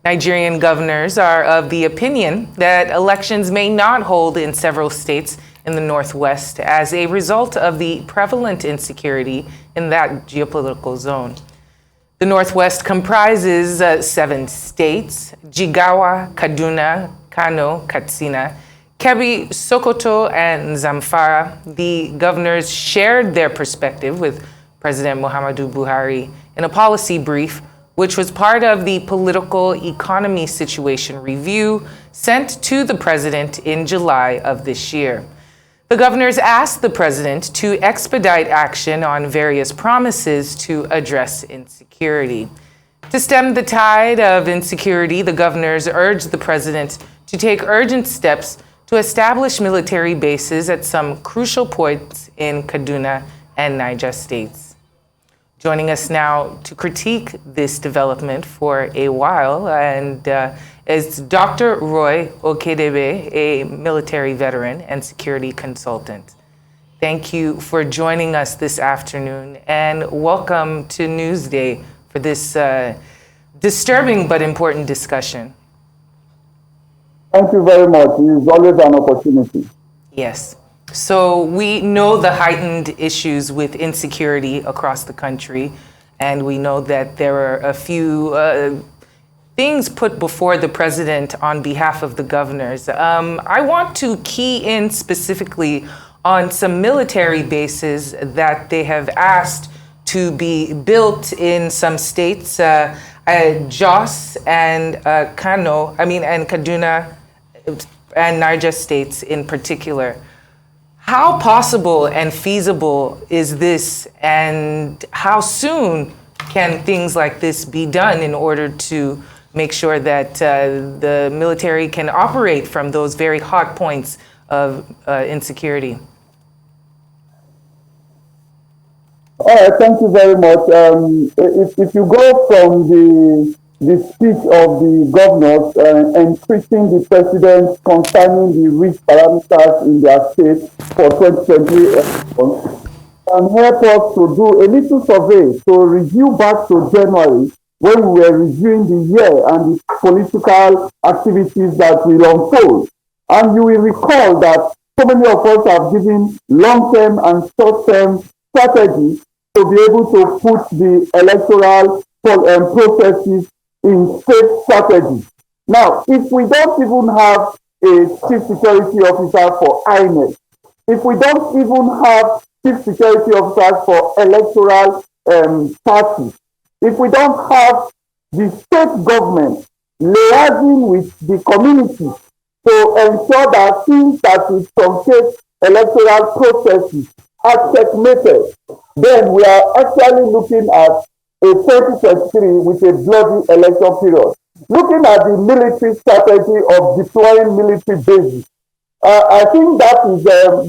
Nigerian governors are of the opinion that elections may not hold in several states in the Northwest as a result of the prevalent insecurity in that geopolitical zone. The Northwest comprises 7 states: Jigawa, Kaduna, Kano, Katsina, Kebbi, Sokoto, and Zamfara. The governors shared their perspective with President Muhammadu Buhari in a policy brief, which was part of the Political Economy Situation Review sent to the president in July of this year. The governors asked the president to expedite action on various promises to address insecurity. To stem the tide of insecurity, the governors urged the president to take urgent steps to establish military bases at some crucial points in Kaduna and Niger states. Joining us now to critique this development for a while is Dr. Roy Okhidievbie, a military veteran and security consultant. Thank you for joining us this afternoon, and welcome to Newsday for this disturbing but important discussion. Thank you very much. It is always an opportunity. Yes. So we know the heightened issues with insecurity across the country, and we know that there are a few things put before the president on behalf of the governors. I want to key in specifically on some military bases that they have asked to be built in some states, Jos and and Kaduna and Niger states in particular. How possible and feasible is this, and how soon can things like this be done in order to make sure that the military can operate from those very hot points of insecurity? All right, thank you very much. If you go from the speech of the governors entreating the president concerning the risk parameters in their state for 2020 elections, and help us to do a little survey to review back to January when we were reviewing the year and the political activities that will unfold. And you will recall that so many of us have given long-term and short-term strategies to be able to put the electoral processes in state strategy. Now, if we don't even have a chief security officer for INEC, if we don't even have chief security officers for electoral parties, if we don't have the state government liaising with the community to ensure that things that will truncate electoral processes are checkmated, then we are actually looking at a 2023 with a bloody election period. Looking at the military strategy of deploying military bases, I think that is a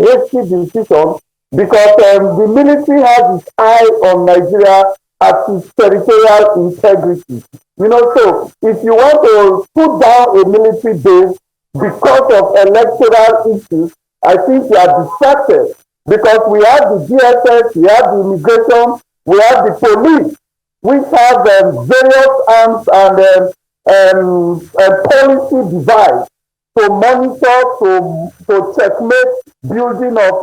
hasty decision because the military has its eye on Nigeria at its territorial integrity. So if you want to put down a military base because of electoral issues, I think we are distracted because we have the DSS, we have the immigration, we have the police, which have various arms and policy device to monitor, to checkmate building of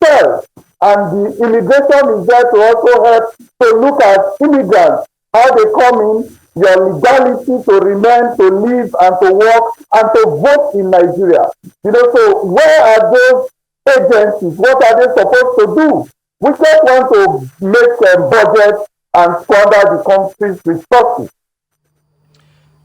cells. And the immigration is there to also help to look at immigrants, how they come in, your legality to remain, to live, and to work, and to vote in Nigeria. So where are those agencies? What are they supposed to do? We just want to make a budget and squander the country's resources.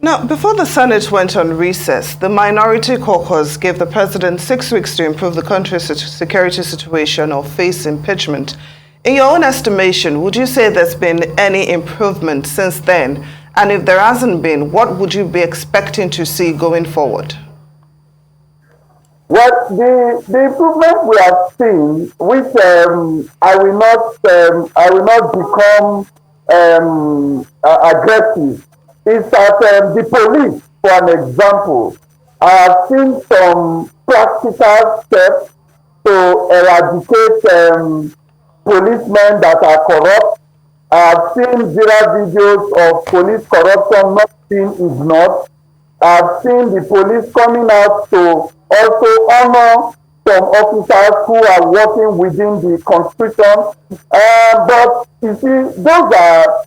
Now, before the Senate went on recess, the Minority Caucus gave the president 6 weeks to improve the country's security situation or face impeachment. In your own estimation, would you say there's been any improvement since then? And if there hasn't been, what would you be expecting to see going forward? Well, the improvement we have seen, which I will not become aggressive, is that the police, for an example, have seen some practical steps to eradicate policemen that are corrupt, I've seen viral videos of police corruption not being ignored. I've seen the police coming out to also honor some officers who are working within the constitution. But you see, those are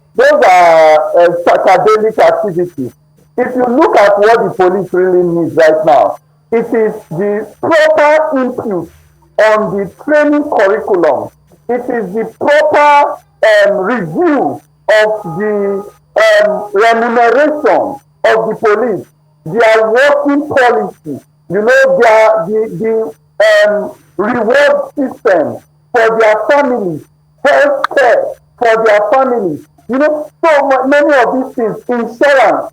academic activities. If you look at what the police really needs right now, it is the proper input on the training curriculum. It is the proper review of the remuneration of the police, their working policy, the reward system for their families, health care for their families. So many of these things, insurance,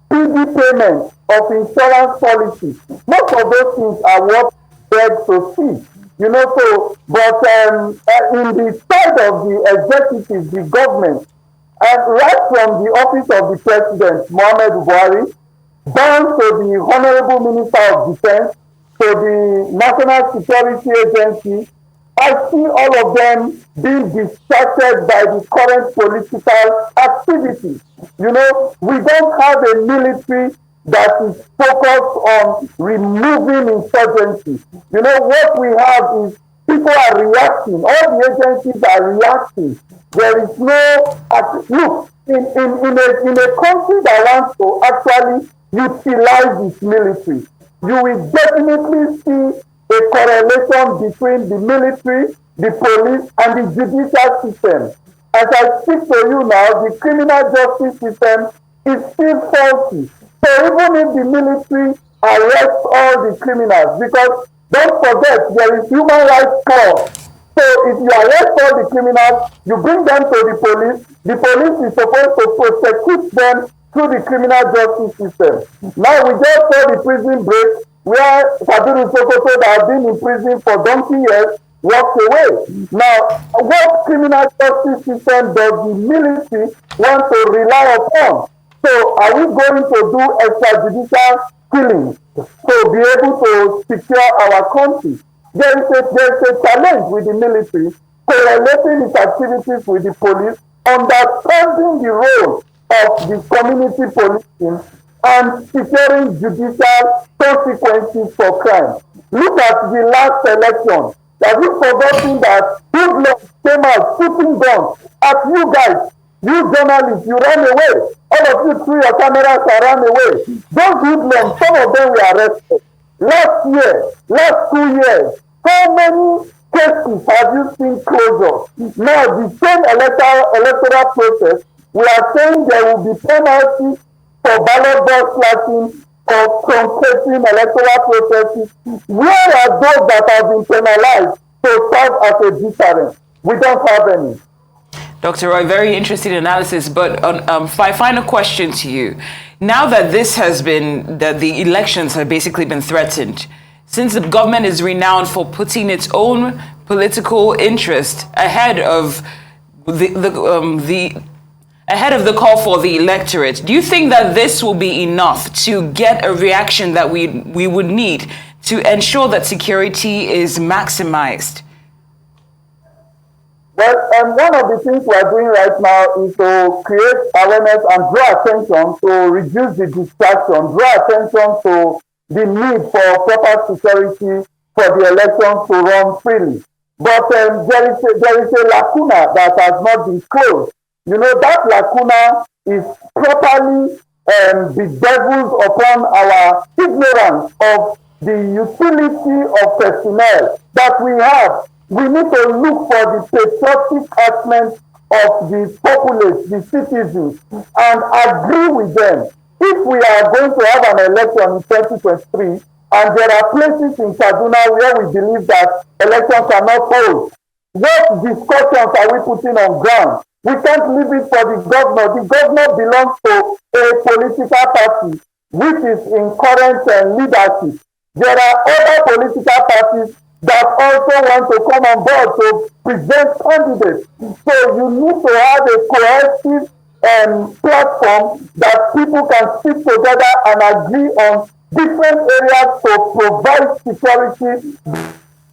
PD payment of insurance policies, most of those things are what beg to see. But in the side of the executive, the government, and right from the office of the president, Mohammed Buhari, down to the Honorable Minister of Defense, to the National Security Agency, I see all of them being distracted by the current political activity. We don't have a military that is focused on removing insurgency. What we have is people are reacting. All the agencies are reacting. There is no look in a country that wants to actually utilize its military. You will definitely see a correlation between the military, the police, and the judicial system. As I speak to you now, the criminal justice system is still faulty. So even if the military arrests all the criminals, because don't forget there is human rights clause. So if you arrest all the criminals, you bring them to the police is supposed to prosecute them through the criminal justice system. Now we just saw the prison break where Kabiru Sokoto that has been in prison for donkey years walked away. Now, what criminal justice system does the military want to rely upon? So are we going to do extrajudicial killing to be able to secure our country? There is a challenge with the military, correlating its activities with the police, understanding the role of the community policing, and securing judicial consequences for crime. Look at the last election. Have you forgotten that hoodlums came out shooting guns at you guys? You journalists, you ran away. All of you threw your cameras and ran away. Those hoodlums, some of them were arrested. Last 2 years, how many cases have you seen closure? Now, the same electoral process, we are saying there will be penalties for ballot box slashing, for truncating electoral processes. Where are those that have been penalized to serve as a deterrent? We don't have any. Dr. Roy, very interesting analysis, but final question to you. Now that the elections have basically been threatened, since the government is renowned for putting its own political interest ahead of the call for the electorate, do you think that this will be enough to get a reaction that we would need to ensure that security is maximized? Well, one of the things we are doing right now is to create awareness and draw attention to reduce the distraction, draw attention to the need for proper security for the elections to run freely. But there is a lacuna that has not been closed. That lacuna is properly bedeviled upon our ignorance of the utility of personnel that we have. We need to look for the patriotic aspect of the populace, the citizens, and agree with them. If we are going to have an election in 2023, and there are places in Kaduna where we believe that elections are not hold, what discussions are we putting on ground? We can't leave it for the governor. The governor belongs to a political party which is in current leadership. There are other political parties that also want to come on board to present candidates. So you need to have a cohesive platform that people can sit together and agree on different areas to provide security.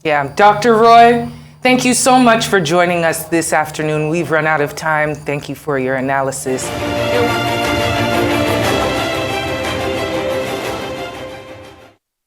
Yeah, Dr. Roy, Thank you so much for joining us this afternoon. We've run out of time. Thank you for your analysis.